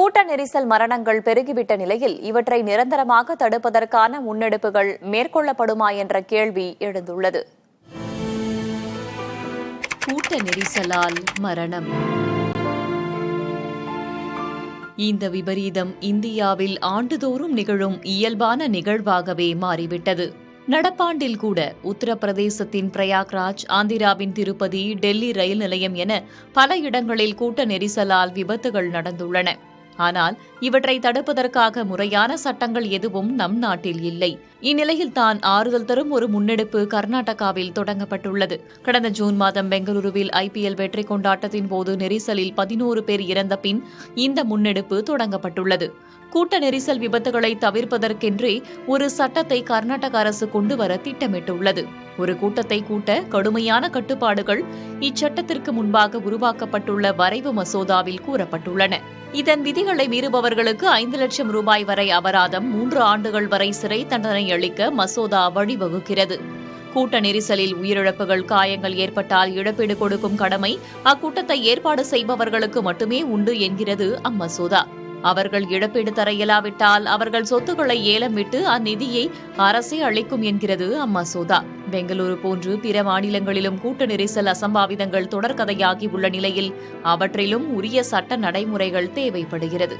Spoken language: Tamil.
கூட்ட நெரிசல் மரணங்கள் பெருகிவிட்ட நிலையில் இவற்றை நிரந்தரமாக தடுப்பதற்கான முன்னெடுப்புகள் மேற்கொள்ளப்படுமா என்ற கேள்வி எழுந்துள்ளது. கூட்ட நெரிசலால் மரணம். இந்த விபரீதம் இந்தியாவில் ஆண்டுதோறும் நிகழும் இயல்பான நிகழ்வாகவே மாறிவிட்டது. நடப்பாண்டில் கூட உத்தரப்பிரதேசத்தின் பிரயாக்ராஜ், ஆந்திராவின் திருப்பதி, டெல்லி ரயில் நிலையம் என பல இடங்களில் கூட்ட நெரிசலால் விபத்துகள் நடந்துள்ளன. ஆனால் இவற்றை தடுப்பதற்காக முறையான சட்டங்கள் எதுவும் நம் நாட்டில் இல்லை. இந்நிலையில் தான் ஆறுதல் தரும் ஒரு முன்னெடுப்பு கர்நாடகாவில் தொடங்கப்பட்டுள்ளது. கடந்த ஜூன் மாதம் பெங்களூருவில் IPL வெற்றி கொண்டாட்டத்தின் போது நெரிசலில் 11 பேர் இறந்த பின் இந்த முன்னெடுப்பு தொடங்கப்பட்டுள்ளது. கூட்ட நெரிசல் விபத்துகளை தவிர்ப்பதற்கென்றே ஒரு சட்டத்தை கர்நாடக அரசு கொண்டுவர திட்டமிட்டுள்ளது. ஒரு கூட்டத்தை கூட்ட கடுமையான கட்டுப்பாடுகள் இச்சட்டத்திற்கு முன்பாக உருவாக்கப்பட்டுள்ள வரைவு மசோதாவில் கூறப்பட்டுள்ளன. இதன் விதிகளை மீறுபவர்களுக்கு 5 லட்சம் ரூபாய் வரை அபராதம், 3 ஆண்டுகள் வரை சிறை தண்டனை அளிக்க மசோதா வழிவகுக்கிறது. கூட்ட நெரிசலில் உயிரிழப்புகள், காயங்கள் ஏற்பட்டால் இழப்பீடு கொடுக்கும் கடமை அக்கூட்டத்தை ஏற்பாடு செய்பவர்களுக்கு மட்டுமே உண்டு என்கிறது அம்மசோதா. அவர்கள் இழப்பீடு தர இயலாவிட்டால் அவர்கள் சொத்துக்களை ஏலம் விட்டு அந்நிதியை அரசே அளிக்கும் என்கிறது அம்மசோதா. பெங்களூரு போன்று பிற மாநிலங்களிலும் கூட்ட நெரிசல் அசம்பாவிதங்கள் தொடர்கதையாகி உள்ள நிலையில் அவற்றிலும் உரிய சட்ட நடைமுறைகள் தேவைப்படுகிறது.